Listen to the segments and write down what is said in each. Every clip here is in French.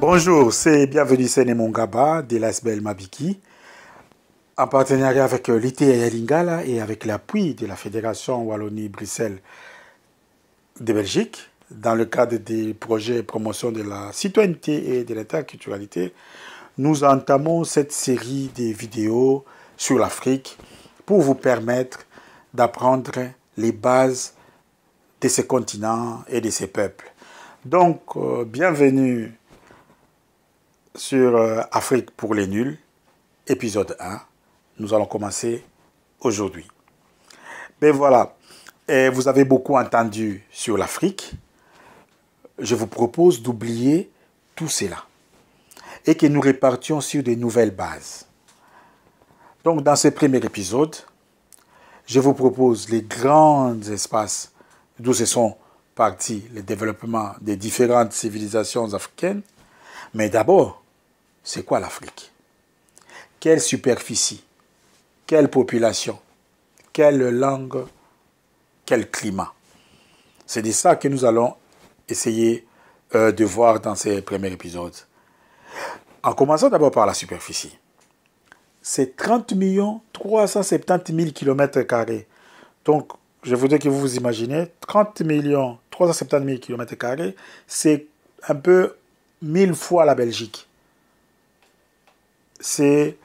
Bonjour, c'est Bienvenue Séné Mongaba de l'ASBL Mabiki, en partenariat avec l'ITEA Lingala et avec l'appui de la Fédération Wallonie-Bruxelles de Belgique, dans le cadre des projets de promotion de la citoyenneté et de l'interculturalité. Nous entamons cette série de vidéos sur l'Afrique pour vous permettre d'apprendre les bases de ces continents et de ces peuples. Donc, bienvenue sur Afrique pour les nuls, épisode 1. Nous allons commencer aujourd'hui. Ben voilà, et vous avez beaucoup entendu sur l'Afrique. Je vous propose d'oublier tout cela et que nous répartions sur de nouvelles bases. Donc, dans ce premier épisode, je vous propose les grands espaces d'où se sont partis les développements des différentes civilisations africaines. Mais d'abord, c'est quoi l'Afrique? Quelle superficie? Quelle population? Quelle langue? Quel climat? C'est de ça que nous allons essayer de voir dans ces premiers épisodes. En commençant d'abord par la superficie. C'est 30 370 000 km². Donc, je voudrais que vous vous imaginez, 30 370 000 km², c'est un peu 1000 fois la Belgique. C'est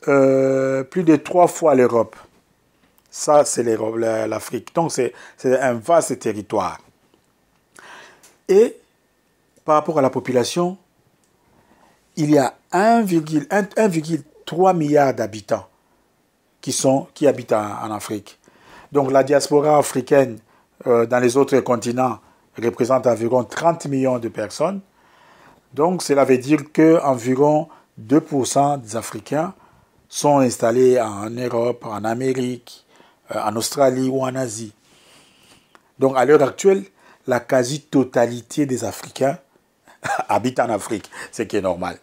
plus de 3 fois l'Europe. Ça, c'est l'Afrique. Donc, c'est un vaste territoire. Et par rapport à la population, il y a 1,3 milliard d'habitants qui habitent en Afrique. Donc, la diaspora africaine dans les autres continents représente environ 30 millions de personnes. Donc, cela veut dire qu'environ 2% des Africains sont installés en Europe, en Amérique, en Australie ou en Asie. Donc, à l'heure actuelle, la quasi-totalité des Africains habitent en Afrique, ce qui est normal.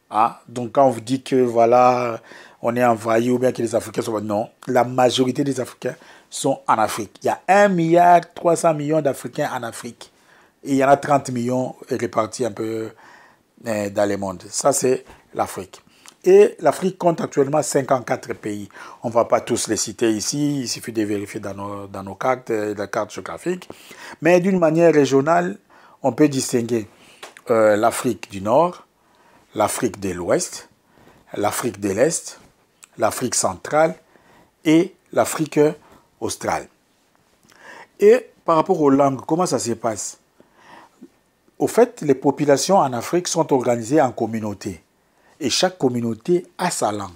Hein? Donc, quand on vous dit que, voilà, on est envahi ou bien que les Africains sont... Non, la majorité des Africains sont en Afrique. Il y a 1,3 milliard d'Africains en Afrique. Et il y en a 30 millions répartis un peu dans le monde. Ça, c'est l'Afrique. Et l'Afrique compte actuellement 54 pays. On ne va pas tous les citer ici. Il suffit de vérifier dans nos cartes, la carte géographique. Mais d'une manière régionale, on peut distinguer l'Afrique du Nord, l'Afrique de l'Ouest, l'Afrique de l'Est, l'Afrique centrale et l'Afrique australe. Et par rapport aux langues, comment ça se passe? Au fait, les populations en Afrique sont organisées en communautés. Et chaque communauté a sa langue.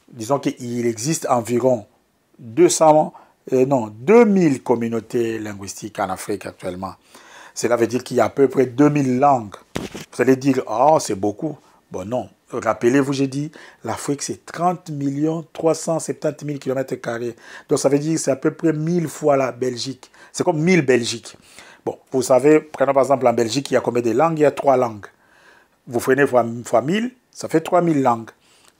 Disons qu'il existe environ 2000 communautés linguistiques en Afrique actuellement. Cela veut dire qu'il y a à peu près 2000 langues. Vous allez dire, oh, c'est beaucoup. Bon, non. Rappelez-vous, j'ai dit, l'Afrique, c'est 30 370 000 km². Donc, ça veut dire que c'est à peu près 1000 fois la Belgique. C'est comme 1000 Belgiques. Bon, vous savez, prenons par exemple en Belgique, il y a combien de langues? Il y a 3 langues. Vous prenez fois 1000, ça fait 3000 langues.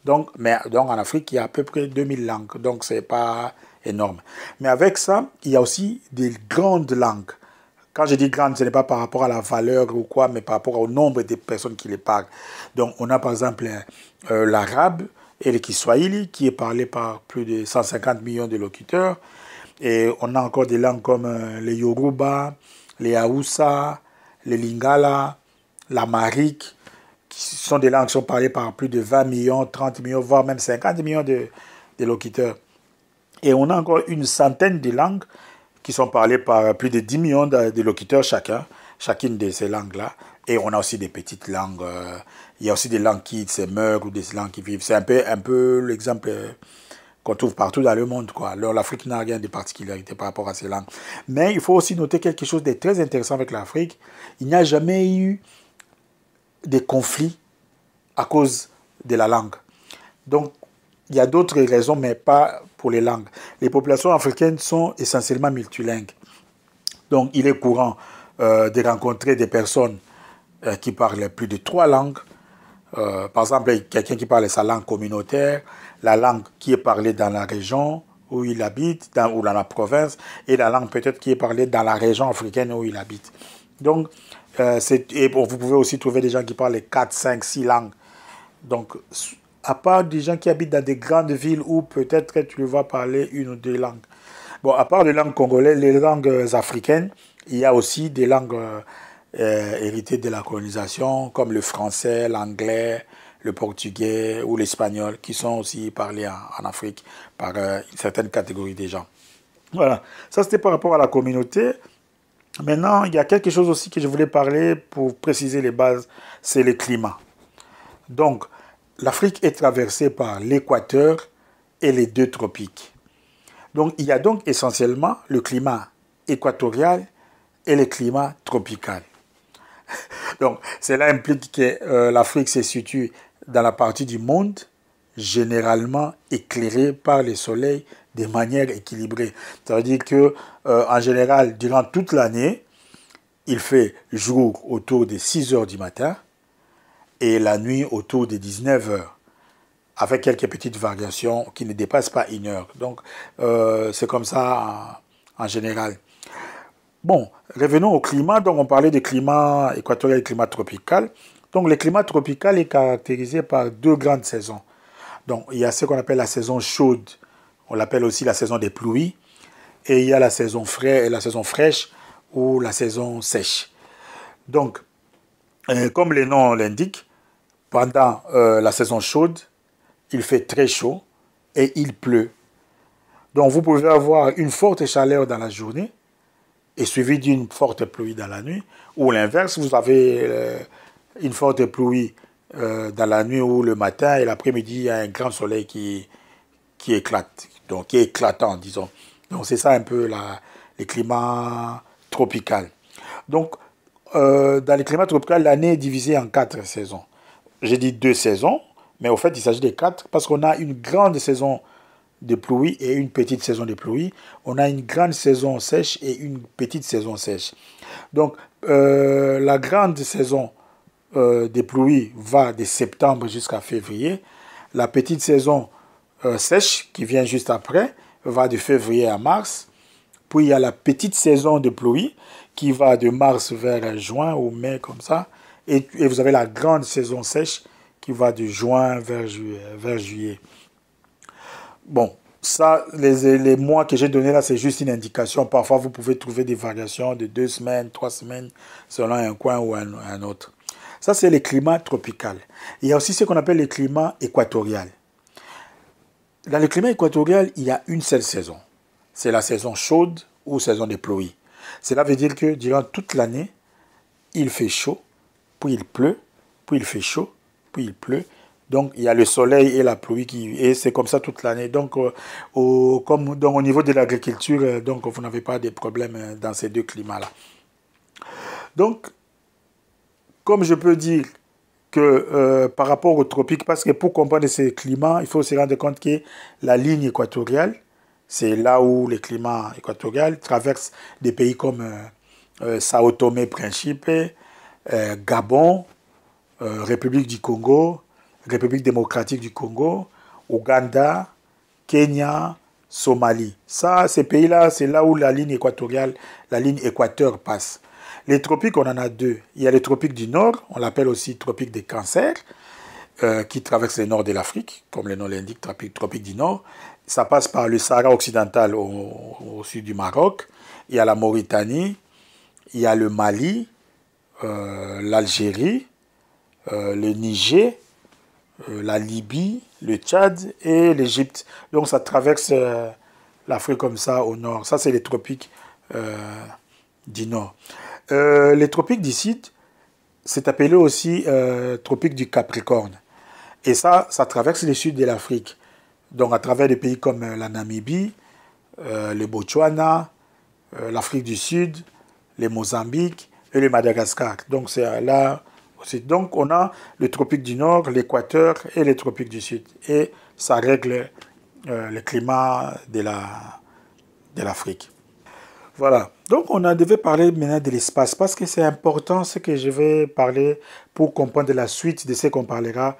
Donc en Afrique, il y a à peu près 2000 langues. Donc, ce n'est pas énorme. Mais avec ça, il y a aussi des grandes langues. Quand je dis grande, ce n'est pas par rapport à la valeur ou quoi, mais par rapport au nombre de personnes qui les parlent. Donc, on a par exemple l'arabe et le kiswahili, qui est parlé par plus de 150 millions de locuteurs. Et on a encore des langues comme les Yoruba, les Haoussa, les Lingala, l'Amharique, qui sont des langues qui sont parlées par plus de 20 millions, 30 millions, voire même 50 millions de locuteurs. Et on a encore une centaine de langues qui sont parlées par plus de 10 millions de locuteurs chacune de ces langues-là. Et on a aussi des petites langues. Il y a aussi des langues qui se meurent ou des langues qui vivent. C'est un peu l'exemple qu'on trouve partout dans le monde, quoi. Alors, l'Afrique n'a rien de particularité par rapport à ces langues. Mais il faut aussi noter quelque chose de très intéressant avec l'Afrique. Il n'y a jamais eu de conflits à cause de la langue. Donc, il y a d'autres raisons, mais pas pour les langues. Les populations africaines sont essentiellement multilingues. Donc, il est courant de rencontrer des personnes qui parlent plus de 3 langues. Par exemple, quelqu'un qui parle sa langue communautaire, la langue qui est parlée dans la région où il habite, ou dans la province, et la langue peut-être qui est parlée dans la région africaine où il habite. Donc, Et bon, vous pouvez aussi trouver des gens qui parlent les 4, 5, 6 langues. Donc, à part des gens qui habitent dans des grandes villes où peut-être tu vas parler une ou deux langues. Bon, à part les langues congolaises, les langues africaines, il y a aussi des langues héritées de la colonisation, comme le français, l'anglais, le portugais ou l'espagnol, qui sont aussi parlés en Afrique par une certaine catégorie de gens. Voilà, ça c'était par rapport à la communauté. Maintenant, il y a quelque chose aussi que je voulais parler pour préciser les bases, c'est le climat. Donc, l'Afrique est traversée par l'équateur et les deux tropiques. Donc, il y a donc essentiellement le climat équatorial et le climat tropical. Donc, cela implique que l'Afrique se situe dans la partie du monde généralement éclairée par le soleil de manière équilibrée. Ça veut dire que, en général, durant toute l'année, il fait jour autour de 6 heures du matin et la nuit autour de 19 heures, avec quelques petites variations qui ne dépassent pas 1 heure. Donc, c'est comme ça en général. Bon, revenons au climat. Donc, on parlait de climat équatorial et climat tropical. Donc, le climat tropical est caractérisé par deux grandes saisons. Donc, il y a ce qu'on appelle la saison chaude. On l'appelle aussi la saison des pluies. Et il y a la saison fraîche ou la saison sèche. Donc, comme le nom l'indique, pendant la saison chaude, il fait très chaud et il pleut. Donc, vous pouvez avoir une forte chaleur dans la journée et suivi d'une forte pluie dans la nuit. Ou l'inverse, vous avez une forte pluie dans la nuit ou le matin et l'après-midi, il y a un grand soleil qui éclate, donc qui est éclatant, disons. Donc, c'est ça un peu le climat tropical. Donc, dans le climat tropical, l'année est divisée en 4 saisons. J'ai dit 2 saisons, mais au fait, il s'agit de 4 parce qu'on a une grande saison de pluie et une petite saison de pluie. On a une grande saison sèche et une petite saison sèche. Donc, la grande saison des pluies va de septembre jusqu'à février. La petite saison sèche, qui vient juste après, va de février à mars. Puis, il y a la petite saison de pluie qui va de mars vers juin ou mai, comme ça. Et vous avez la grande saison sèche qui va de juin vers juillet. Bon, ça, les mois que j'ai donnés là, c'est juste une indication. Parfois, vous pouvez trouver des variations de 2 semaines, 3 semaines, selon un coin ou un autre. Ça, c'est le climat tropical. Il y a aussi ce qu'on appelle le climat équatorial. Dans le climat équatorial, il y a une seule saison. C'est la saison chaude ou saison de pluie. Cela veut dire que durant toute l'année, il fait chaud, puis il pleut, puis il fait chaud, puis il pleut. Donc, il y a le soleil et la pluie et c'est comme ça toute l'année. Donc, au niveau de l'agriculture, donc, vous n'avez pas de problème dans ces deux climats-là. Donc, comme je peux dire que par rapport aux tropiques, parce que pour comprendre ces climats, il faut se rendre compte que la ligne équatoriale, c'est là où le climat équatorial traverse des pays comme Sao Tomé Principe, Gabon, République du Congo, République démocratique du Congo, Ouganda, Kenya, Somalie. Ça, ces pays-là, c'est là où la ligne équatoriale, la ligne équateur passe. Les tropiques, on en a deux. Il y a les tropiques du Nord, on l'appelle aussi tropique des cancers, qui traverse le nord de l'Afrique, comme le nom l'indique, tropique du Nord. Ça passe par le Sahara occidental au sud du Maroc. Il y a la Mauritanie, il y a le Mali, l'Algérie, le Niger, la Libye, le Tchad et l'Égypte. Donc ça traverse l'Afrique comme ça au nord. Ça, c'est les tropiques du nord. Les tropiques du sud, c'est appelé aussi tropique du Capricorne. Et ça traverse le sud de l'Afrique. Donc à travers des pays comme la Namibie, le Botswana, l'Afrique du Sud, le Mozambique et le Madagascar. Donc c'est là aussi. Donc on a le tropique du Nord, l'équateur et les tropiques du Sud. Et ça règle le climat de l'Afrique. Voilà. Donc on devait parler maintenant de l'espace parce que c'est important ce que je vais parler pour comprendre la suite de ce qu'on parlera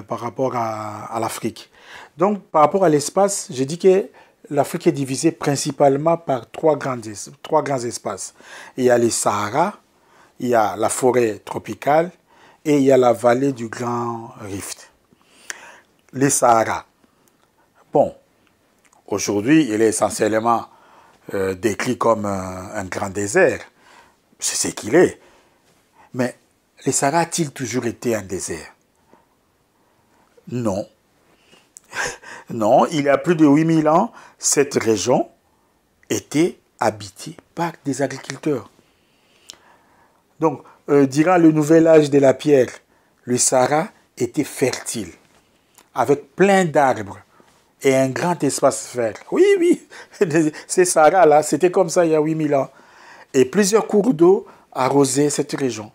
par rapport à l'Afrique. Donc par rapport à l'espace, je dis que l'Afrique est divisée principalement par trois grands espaces. Il y a le Sahara, il y a la forêt tropicale et il y a la vallée du Grand Rift. Les Sahara. Bon, aujourd'hui, il est essentiellement décrit comme un grand désert. C'est ce qu'il est. Mais les Sahara a-t-il toujours été un désert? Non. Non, il y a plus de 8000 ans, cette région était habitée par des agriculteurs. Donc, durant le nouvel âge de la pierre, le Sahara était fertile, avec plein d'arbres et un grand espace vert. Oui, oui, ces Sahara-là, c'était comme ça il y a 8000 ans. Et plusieurs cours d'eau arrosaient cette région.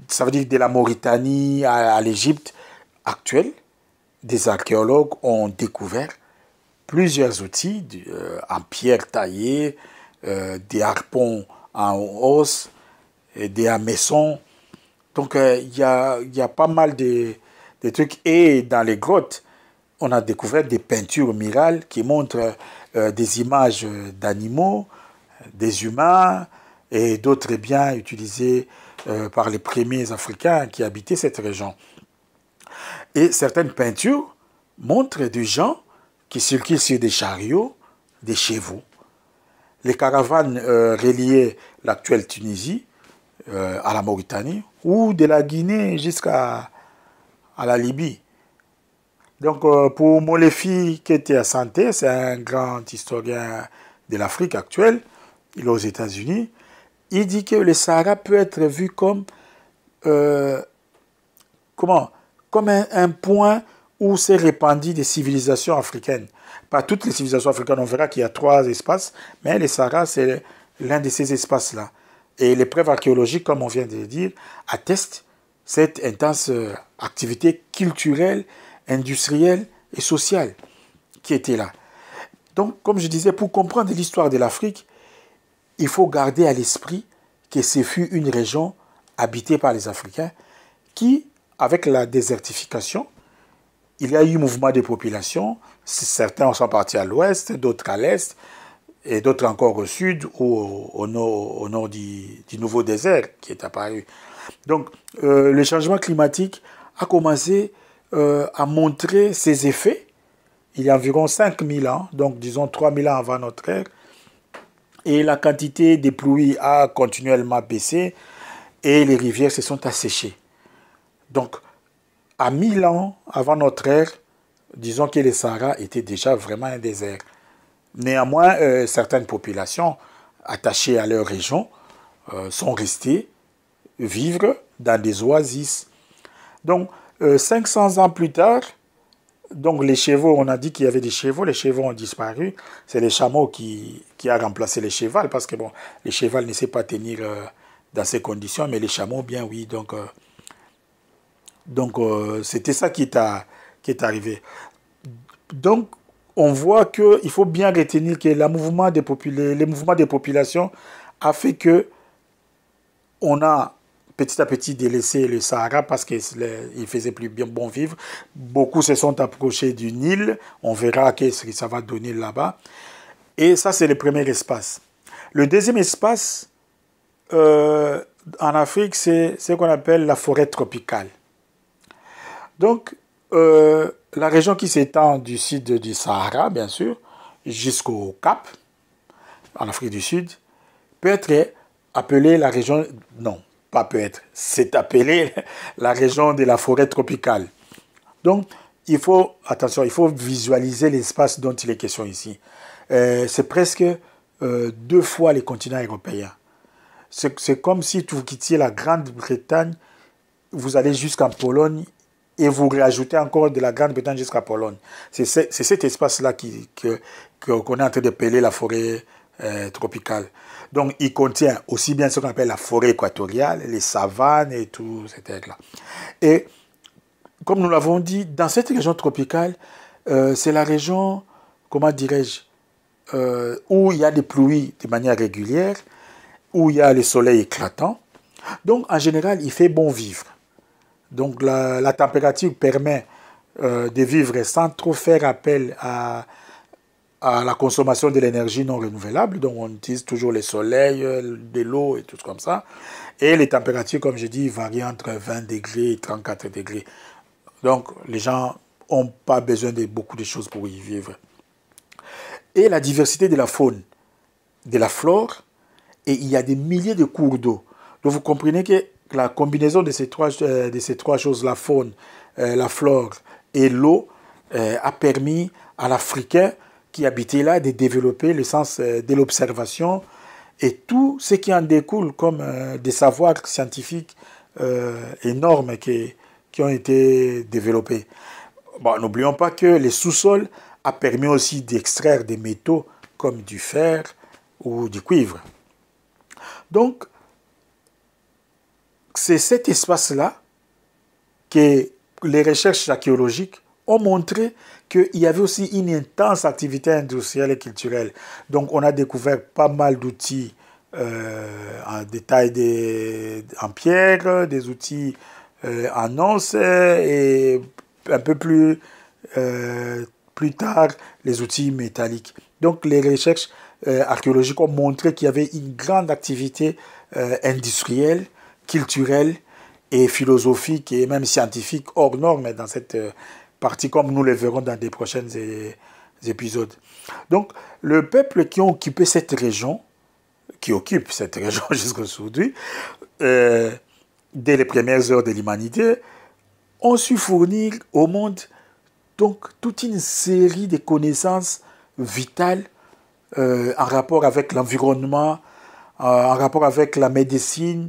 Ça veut dire de la Mauritanie à l'Égypte actuelle. Des archéologues ont découvert plusieurs outils en pierre taillée, des harpons en os, des hameçons. Donc il y a pas mal de trucs. Et dans les grottes, on a découvert des peintures murales qui montrent des images d'animaux, des humains et d'autres biens utilisés par les premiers Africains qui habitaient cette région. Et certaines peintures montrent des gens qui circulent sur des chariots, des chevaux. Les caravanes reliaient l'actuelle Tunisie à la Mauritanie ou de la Guinée jusqu'à la Libye. Donc pour Molefi Kete Asante, c'est un grand historien de l'Afrique actuelle, il est aux États-Unis, il dit que le Sahara peut être vu comme comme un point où s'est répandu des civilisations africaines. Pas toutes les civilisations africaines, on verra qu'il y a 3 espaces, mais le Sahara, c'est l'un de ces espaces-là. Et les preuves archéologiques, comme on vient de le dire, attestent cette intense activité culturelle, industrielle et sociale qui était là. Donc, comme je disais, pour comprendre l'histoire de l'Afrique, il faut garder à l'esprit que ce fut une région habitée par les Africains qui, avec la désertification, il y a eu un mouvement de population. Certains sont partis à l'ouest, d'autres à l'est, et d'autres encore au sud ou au nord du nouveau désert qui est apparu. Donc, le changement climatique a commencé à montrer ses effets il y a environ 5000 ans, donc disons 3000 ans avant notre ère, et la quantité des pluies a continuellement baissé et les rivières se sont asséchées. Donc, à 1000 ans avant notre ère, disons que le Sahara était déjà vraiment un désert. Néanmoins, certaines populations attachées à leur région sont restées vivre dans des oasis. Donc, 500 ans plus tard, donc les chevaux, on a dit qu'il y avait des chevaux, les chevaux ont disparu. C'est les chameaux qui a remplacé les chevaux, parce que bon, les chevaux ne sait pas tenir dans ces conditions, mais les chameaux, bien oui. Donc c'était ça qui est arrivé. Donc, on voit qu'il faut bien retenir que les mouvements des populations a fait que on a petit à petit délaissé le Sahara parce qu'il faisait plus bien bon vivre. Beaucoup se sont approchés du Nil. On verra ce que ça va donner là-bas. Et ça, c'est le premier espace. Le deuxième espace en Afrique, c'est ce qu'on appelle la forêt tropicale. Donc, la région qui s'étend du sud du Sahara, bien sûr, jusqu'au Cap, en Afrique du Sud, peut être appelée la région... Non, pas peut être. C'est appelé la région de la forêt tropicale. Donc, il faut visualiser l'espace dont il est question ici. C'est presque 2 fois les continents européens. C'est comme si vous quittiez la Grande-Bretagne, vous allez jusqu'en Pologne, et vous rajoutez encore de la Grande-Bretagne jusqu'à Pologne. C'est cet espace-là qu'on est en train d'appeler la forêt tropicale. Donc, il contient aussi bien ce qu'on appelle la forêt équatoriale, les savanes et tout ces terres-là. Et comme nous l'avons dit, dans cette région tropicale, c'est la région, comment dirais-je, où il y a des pluies de manière régulière, où il y a le soleil éclatant. Donc, en général, il fait bon vivre. Donc la température permet de vivre sans trop faire appel à à la consommation de l'énergie non renouvelable. Donc, on utilise toujours le soleil, de l'eau et tout comme ça. Et les températures, comme je dis, varient entre 20 degrés et 34 degrés. Donc, les gens n'ont pas besoin de beaucoup de choses pour y vivre. Et la diversité de la faune, de la flore, et il y a des milliers de cours d'eau. Donc, vous comprenez que la combinaison de ces trois choses, la faune, la flore et l'eau, a permis à l'Africain qui habitait là de développer le sens de l'observation et tout ce qui en découle comme des savoirs scientifiques énormes qui ont été développés. Bon, n'oublions pas que les sous-sols a permis aussi d'extraire des métaux comme du fer ou du cuivre. Donc, c'est cet espace-là que les recherches archéologiques ont montré qu'il y avait aussi une intense activité industrielle et culturelle. Donc, on a découvert pas mal d'outils en détail en pierre, des outils en os et un peu plus tard, les outils métalliques. Donc, les recherches archéologiques ont montré qu'il y avait une grande activité industrielle, culturelle et philosophique et même scientifique hors norme dans cette partie, comme nous le verrons dans des prochains épisodes. Donc, le peuple qui occupe cette région jusqu'à aujourd'hui, dès les premières heures de l'humanité, ont su fournir au monde donc toute une série de connaissances vitales en rapport avec l'environnement, en rapport avec la médecine,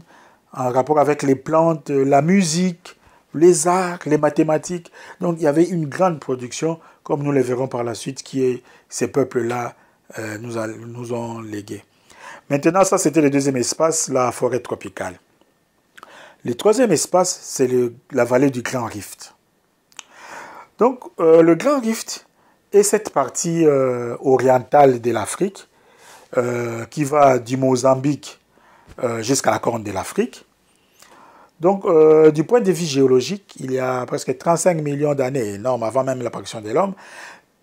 en rapport avec les plantes, la musique, les arts, les mathématiques. Donc il y avait une grande production, comme nous le verrons par la suite, ces peuples-là nous ont légué. Maintenant, ça c'était le deuxième espace, la forêt tropicale. Le troisième espace, c'est la vallée du Grand Rift. Donc le Grand Rift est cette partie orientale de l'Afrique qui va du Mozambique jusqu'à la Corne de l'Afrique. Donc, du point de vue géologique, il y a presque 35 millions d'années, énorme, avant même l'apparition de l'homme,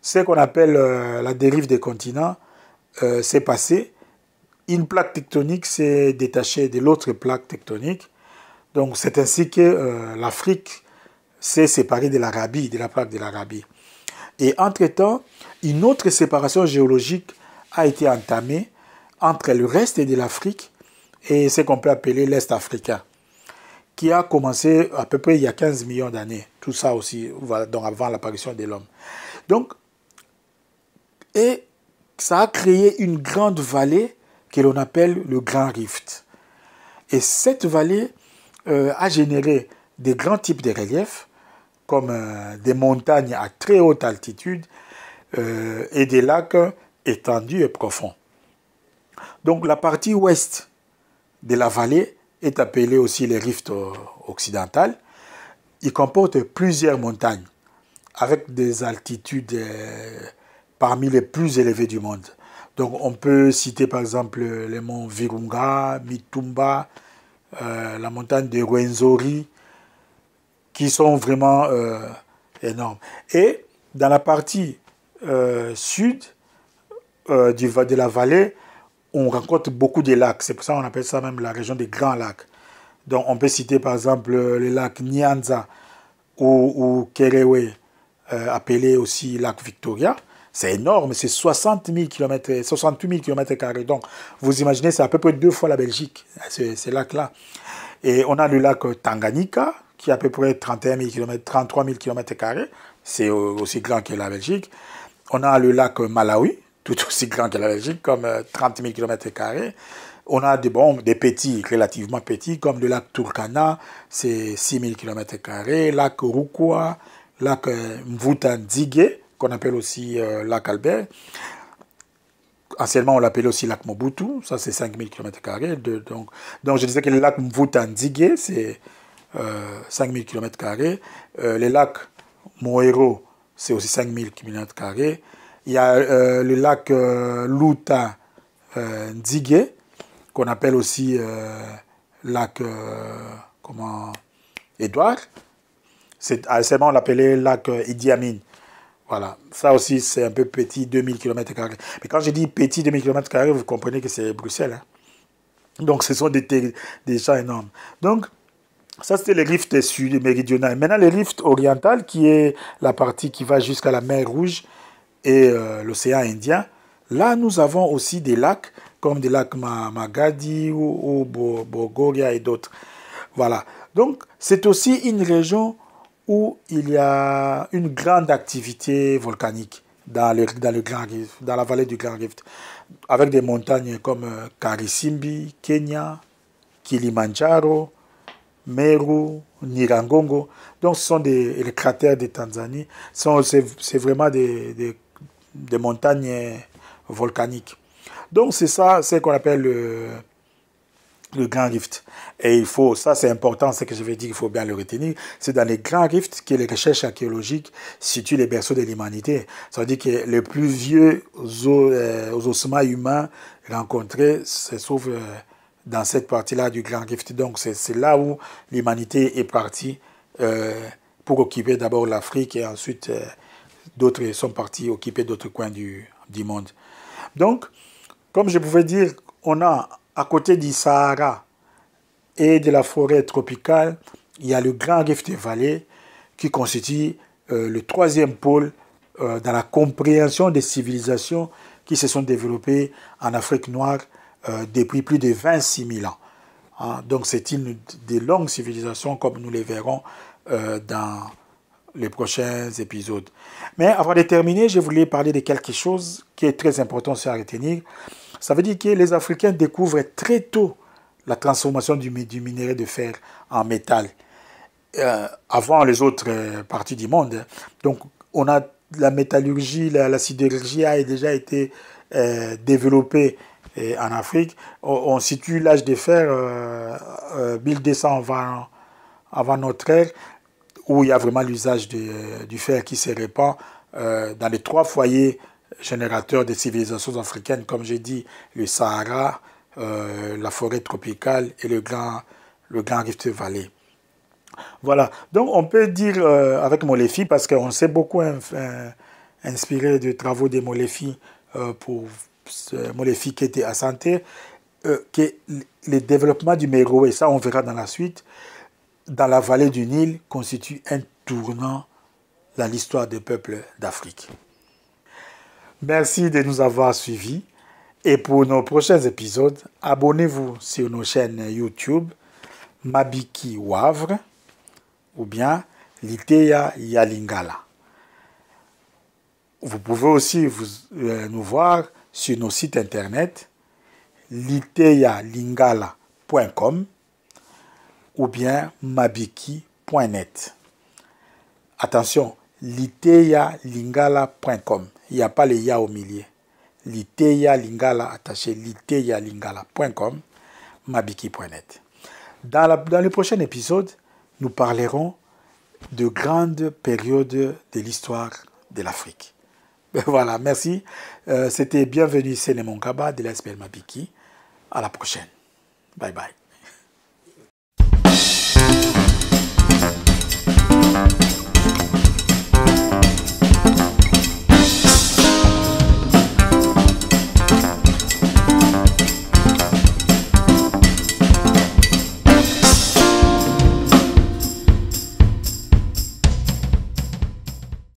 ce qu'on appelle la dérive des continents s'est passé. Une plaque tectonique s'est détachée de l'autre plaque tectonique. Donc, c'est ainsi que l'Afrique s'est séparée de l'Arabie, de la plaque de l'Arabie. Et entre-temps, une autre séparation géologique a été entamée entre le reste de l'Afrique et ce qu'on peut appeler l'Est africain, qui a commencé à peu près il y a 15 millions d'années. Tout ça aussi, donc avant l'apparition de l'homme. Donc, et ça a créé une grande vallée que l'on appelle le Grand Rift. Et cette vallée a généré des grands types de reliefs, comme des montagnes à très haute altitude et des lacs étendus et profonds. Donc la partie ouest de la vallée est appelée aussi les rifts occidentales. Il comporte plusieurs montagnes avec des altitudes parmi les plus élevées du monde. Donc on peut citer par exemple les monts Virunga, Mitumba, la montagne de Rwenzori, qui sont vraiment énormes. Et dans la partie sud de la vallée, on rencontre beaucoup de lacs. C'est pour ça qu'on appelle ça même la région des Grands Lacs. Donc on peut citer par exemple le lac Nyanza ou Kerewe, appelé aussi lac Victoria. C'est énorme, c'est 68 000 km². Donc vous imaginez, c'est à peu près 2 fois la Belgique, ces lacs-là. Et on a le lac Tanganyika, qui est à peu près 31 000 km, 33 000 km². C'est aussi grand que la Belgique. On a le lac Malawi, tout aussi grand que la Belgique, comme 30 000 km². On a des petits, relativement petits, comme le lac Turkana, c'est 6 000 km². Lac Rukwa, lac Mvuta-Nzige, qu'on appelle aussi lac Albert. Anciennement, on l'appelait aussi lac Mobutu, ça c'est 5 000 km². Donc je disais que le lac Mvuta-Nzige, c'est 5 000 km². Le lac Moero, c'est aussi 5 000 km². Il y a le lac Luta Nzige, qu'on appelle aussi lac Édouard. Anciennement, on l'appelait lac Idi Amin. Voilà, ça aussi c'est un peu petit, 2000 km². Mais quand je dis petit 2000 km², vous comprenez que c'est Bruxelles. Hein. Donc ce sont des champs énormes. Donc ça c'était le rift sud méridional. Maintenant le rift oriental qui est la partie qui va jusqu'à la mer Rouge et l'océan Indien. Là nous avons aussi des lacs comme des lacs Magadi ou Bogoria et d'autres. Voilà. Donc c'est aussi une région où il y a une grande activité volcanique dans le Grand Rift, dans la vallée du Grand Rift, avec des montagnes comme Karisimbi, Kenya, Kilimanjaro, Meru, Nirangongo. Donc, ce sont les cratères de Tanzanie. C'est vraiment des montagnes volcaniques. Donc, c'est ça, c'est ce qu'on appelle le Grand Rift. Et il faut, ça c'est important, ce que je vais dire, il faut bien le retenir, c'est dans les Grands Rifts que les recherches archéologiques situent les berceaux de l'humanité. Ça veut dire que les plus vieux ossements humains rencontrés se trouvent dans cette partie-là du Grand Rift. Donc c'est là où l'humanité est partie pour occuper d'abord l'Afrique et ensuite d'autres sont partis occuper d'autres coins du monde. Donc, comme je pouvais dire, on a à côté du Sahara et de la forêt tropicale, il y a le Grand Rift Valley qui constitue le troisième pôle dans la compréhension des civilisations qui se sont développées en Afrique noire depuis plus de 26 000 ans. Hein, donc c'est une des longues civilisations comme nous les verrons dans les prochains épisodes. Mais avant de terminer, je voulais parler de quelque chose qui est très important aussi à retenir. Ça veut dire que les Africains découvrent très tôt la transformation du minerai de fer en métal avant les autres parties du monde. Donc, on a la métallurgie, la sidérurgie a déjà été développée en Afrique. On situe l'âge de fer 1200 avant notre ère, où il y a vraiment l'usage du fer qui se répand dans les trois foyers générateurs des civilisations africaines, comme j'ai dit, le Sahara, la forêt tropicale et le Grand Rift Valley. Voilà, donc on peut dire avec Molefi, parce qu'on s'est beaucoup inspiré des travaux de Molefi pour Molefi qui était à santé, que le développement du Méroé, ça on verra dans la suite, dans la vallée du Nil, constitue un tournant dans l'histoire des peuples d'Afrique. Merci de nous avoir suivis. Et pour nos prochains épisodes, abonnez-vous sur nos chaînes YouTube Mabiki Wavre ou bien Liteya Yalingala. Vous pouvez aussi nous voir sur nos sites internet liteyalingala.com ou bien mabiki.net. Attention, liteyalingala.com. Il n'y a pas le ya au milieu. Liteyalingala attaché, liteyalingala.com, mabiki.net. Dans le prochain épisode, nous parlerons de grandes périodes de l'histoire de l'Afrique. Voilà, merci. C'était Bienvenue, c'est Nemon Kaba de l'SPL Mabiki. À la prochaine. Bye bye.